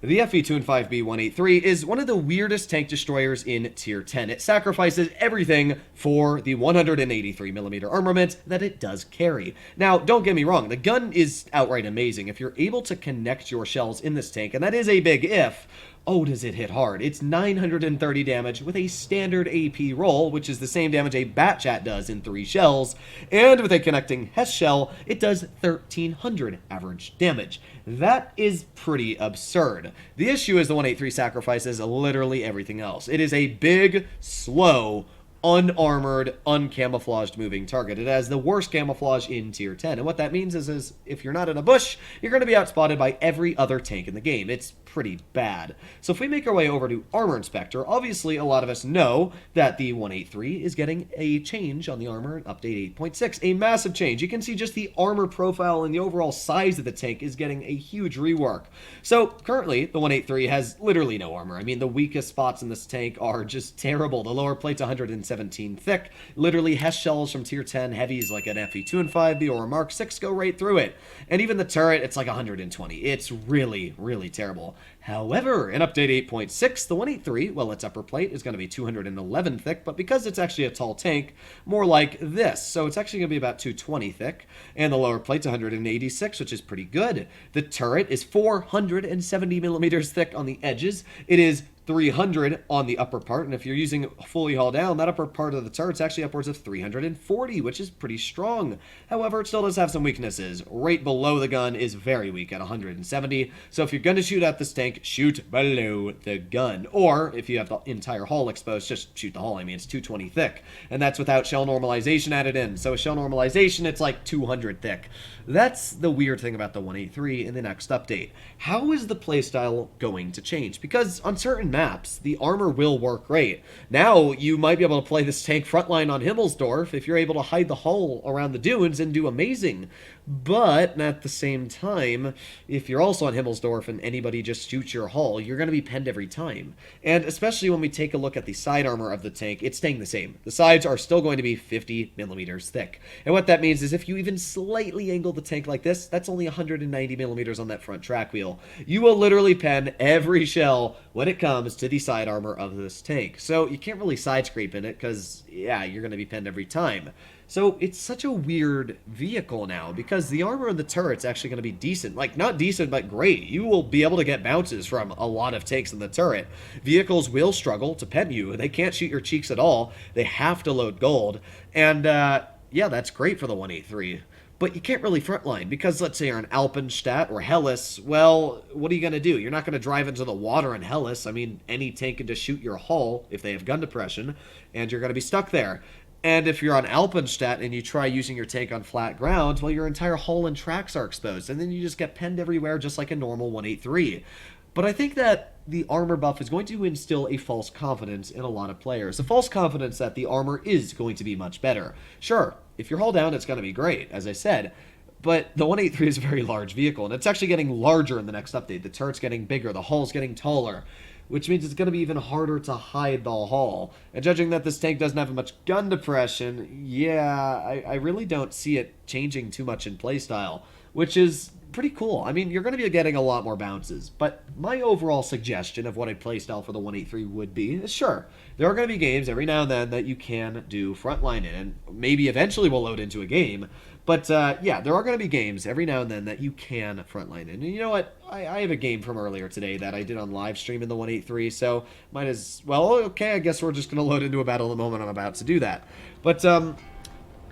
The FV215B 183 is one of the weirdest tank destroyers in Tier 10. It sacrifices everything for the 183mm armament that it does carry. Now, don't get me wrong, the gun is outright amazing. If you're able to connect your shells in this tank, and that is a big if, oh, does it hit hard. It's 930 damage with a standard AP roll, which is the same damage a Batchat does in 3 shells, and with a connecting Hess shell, it does 1300 average damage. That is pretty absurd. The issue is the 183 sacrifices literally everything else. It is a big, slow, unarmored, uncamouflaged moving target. It has the worst camouflage in Tier 10, and what that means is if you're not in a bush, you're going to be outspotted by every other tank in the game. It's pretty bad. So if we make our way over to Armor Inspector, obviously a lot of us know that the 183 is getting a change on the armor in Update 8.6, a massive change. You can see just the armor profile and the overall size of the tank is getting a huge rework. So currently, the 183 has literally no armor. I mean, the weakest spots in this tank are just terrible. The lower plate's 117 thick. Literally, Hess shells from Tier 10 heavies like an FV215B or a Mark 6 go right through it. And even the turret, it's like 120. It's really, really terrible. However, in Update 8.6, the 183, well, its upper plate is going to be 211 thick, but because it's actually a tall tank, more like this. So it's actually going to be about 220 thick, and the lower plate's 186, which is pretty good. The turret is 470 millimeters thick on the edges. It is 300 on the upper part, and if you're using fully haul down, that upper part of the turret's actually upwards of 340, which is pretty strong. However, it still does have some weaknesses. Right below the gun is very weak at 170, so if you're going to shoot at this tank, shoot below the gun. Or, if you have the entire hull exposed, just shoot the hull. I mean, it's 220 thick, and that's without shell normalization added in. So with shell normalization, it's like 200 thick. That's the weird thing about the 183 in the next update. How is the playstyle going to change? Because on certain maps, the armor will work great. Now, you might be able to play this tank frontline on Himmelsdorf if you're able to hide the hull around the dunes and do amazing. But, at the same time, if you're also on Himmelsdorf and anybody just shoots your hull, you're going to be penned every time. And especially when we take a look at the side armor of the tank, it's staying the same. The sides are still going to be 50 millimeters thick. And what that means is if you even slightly angle the tank like this, that's only 190 millimeters on that front track wheel. You will literally pen every shell when it comes to the side armor of this tank. So you can't really side scrape in it because, yeah, you're going to be penned every time. So it's such a weird vehicle now because the armor in the turret's actually going to be decent. Like, not decent, but great. You will be able to get bounces from a lot of tanks in the turret. Vehicles will struggle to pen you. They can't shoot your cheeks at all. They have to load gold. And, yeah, that's great for the 183. But you can't really frontline because let's say you're in Alpenstadt or Helles, well, what are you going to do? You're not going to drive into the water in Helles. I mean, any tank can just shoot your hull if they have gun depression, and you're going to be stuck there. And if you're on Alpenstadt and you try using your tank on flat ground, well, your entire hull and tracks are exposed, and then you just get penned everywhere just like a normal 183. But I think that the armor buff is going to instill a false confidence in a lot of players. A false confidence that the armor is going to be much better. Sure, if you're hull down, it's going to be great, as I said. But the 183 is a very large vehicle, and it's actually getting larger in the next update. The turret's getting bigger, the hull's getting taller, which means it's going to be even harder to hide the hull. And judging that this tank doesn't have much gun depression, yeah, I really don't see it changing too much in playstyle, which is pretty cool. I mean, you're going to be getting a lot more bounces, but my overall suggestion of what a playstyle for the 183 would be is, sure, there are going to be games every now and then that you can do frontline in, and maybe eventually we'll load into a game, but yeah, there are going to be games every now and then that you can frontline in. And you know what? I have a game from earlier today that I did on live stream in the 183, so might as well, okay, I guess we're just going to load into a battle the moment I'm about to do that. But,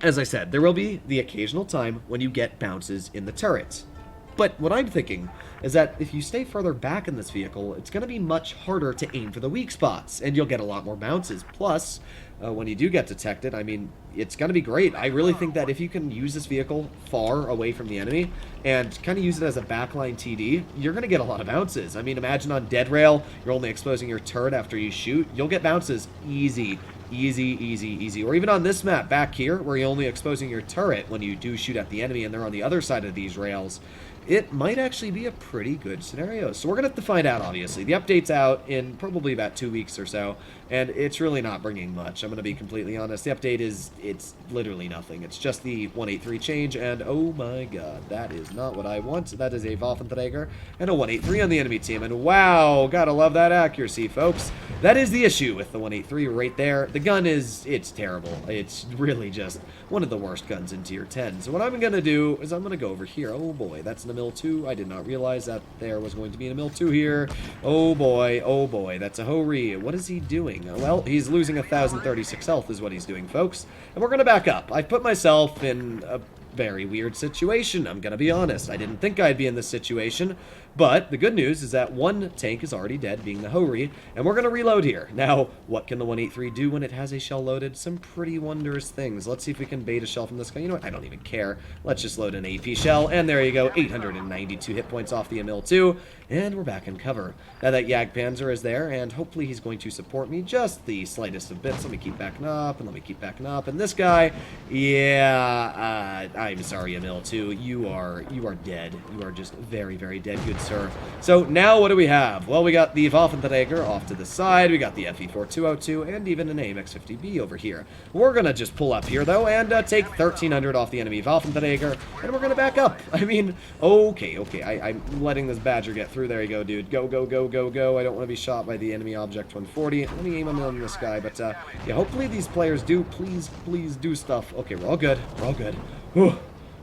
as I said, there will be the occasional time when you get bounces in the turret. But what I'm thinking is that if you stay further back in this vehicle, it's going to be much harder to aim for the weak spots, and you'll get a lot more bounces. Plus, when you do get detected, I mean, it's going to be great. I really think that if you can use this vehicle far away from the enemy and kind of use it as a backline TD, you're going to get a lot of bounces. I mean, imagine on dead rail, you're only exposing your turret after you shoot. You'll get bounces easy. Easy, easy, easy. Or even on this map back here, where you're only exposing your turret when you do shoot at the enemy and they're on the other side of these rails, it might actually be a pretty good scenario. So we're going to have to find out, obviously. The update's out in probably about 2 weeks or so, and it's really not bringing much. I'm going to be completely honest. The update is it's literally nothing. It's just the 183 change, and oh my god, that is not what I want. That is a Waffenträger and a 183 on the enemy team, and wow, gotta love that accuracy, folks. That is the issue with the 183 right there. The gun it's terrible. It's really just one of the worst guns in tier 10. So what I'm gonna do is I'm gonna go over here. Oh boy, that's an ML 2. I did not realize that there was going to be an ML 2 here. Oh boy, that's a Hori. What is he doing? Well, he's losing 1,036 health is what he's doing, folks. And we're gonna back up. I've put myself in a very weird situation, I'm gonna be honest. I didn't think I'd be in this situation, but the good news is that one tank is already dead, being the Hori, and we're gonna reload here. Now, what can the 183 do when it has a shell loaded? Some pretty wondrous things. Let's see if we can bait a shell from this guy. You know what? I don't even care. Let's just load an AP shell, and there you go, 892 hit points off the ML2, and we're back in cover. Now that Jagdpanzer is there, and hopefully he's going to support me just the slightest of bits. Let me keep backing up, and let me keep backing up, and this guy, yeah, I'm sorry, ML2, you are dead. You are just very, very dead, good sir. So now what do we have? Well, we got the Waffenträger off to the side, we got the FV215B, and even an AMX-50B over here. We're gonna just pull up here, though, and take 1,300 off the enemy Waffenträger, and we're gonna back up. I mean, okay, I'm letting this Badger get through. There you go, dude. Go. I don't want to be shot by the enemy Object 140. Let me aim on this guy, but, yeah, hopefully these players do, please do stuff. Okay, we're all good. Whew.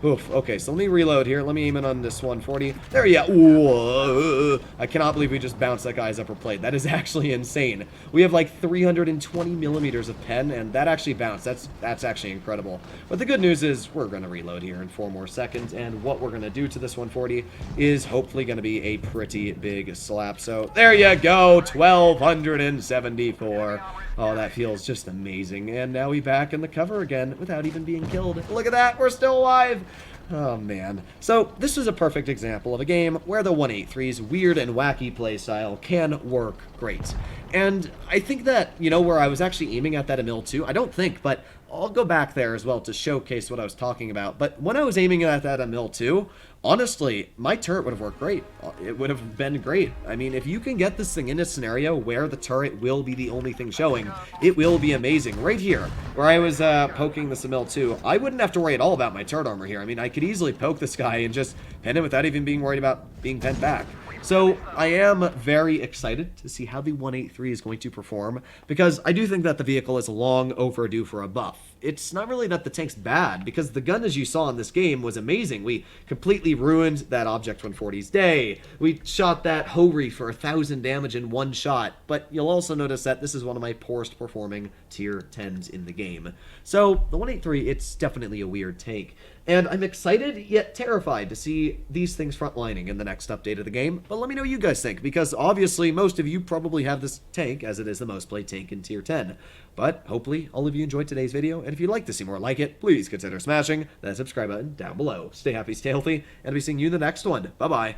Oof. Okay, so let me reload here. Let me aim in on this 140. There you go. I cannot believe we just bounced that guy's upper plate. That is actually insane. We have like 320 millimeters of pen, and that actually bounced. That's actually incredible. But the good news is we're going to reload here in 4 more seconds, and what we're going to do to this 140 is hopefully going to be a pretty big slap. So there you go, 1,274. Oh, that feels just amazing. And now we back in the cover again without even being killed. Look at that, we're still alive. Oh, man. So, this is a perfect example of a game where the 183's weird and wacky playstyle can work great. And I think that, you know, where I was actually aiming at that ML2, I don't think, but I'll go back there as well to showcase what I was talking about. But when I was aiming at that ML2, honestly, my turret would have worked great. It would have been great. I mean, if you can get this thing in a scenario where the turret will be the only thing showing, it will be amazing. Right here, where I was poking this ML2, I wouldn't have to worry at all about my turret armor here. I mean, I could easily poke this guy and just pen him without even being worried about being penned back. So I am very excited to see how the 183 is going to perform, because I do think that the vehicle is long overdue for a buff. It's not really that the tank's bad, because the gun, as you saw in this game, was amazing. We completely ruined that Object 140's day. We shot that Hori for 1,000 damage in one shot, but you'll also notice that this is one of my poorest performing tier 10s in the game. So the 183, it's definitely a weird tank. And I'm excited, yet terrified to see these things frontlining in the next update of the game. But let me know what you guys think, because obviously most of you probably have this tank, as it is the most played tank in Tier 10. But hopefully all of you enjoyed today's video, and if you'd like to see more like it, please consider smashing that subscribe button down below. Stay happy, stay healthy, and I'll be seeing you in the next one. Bye-bye.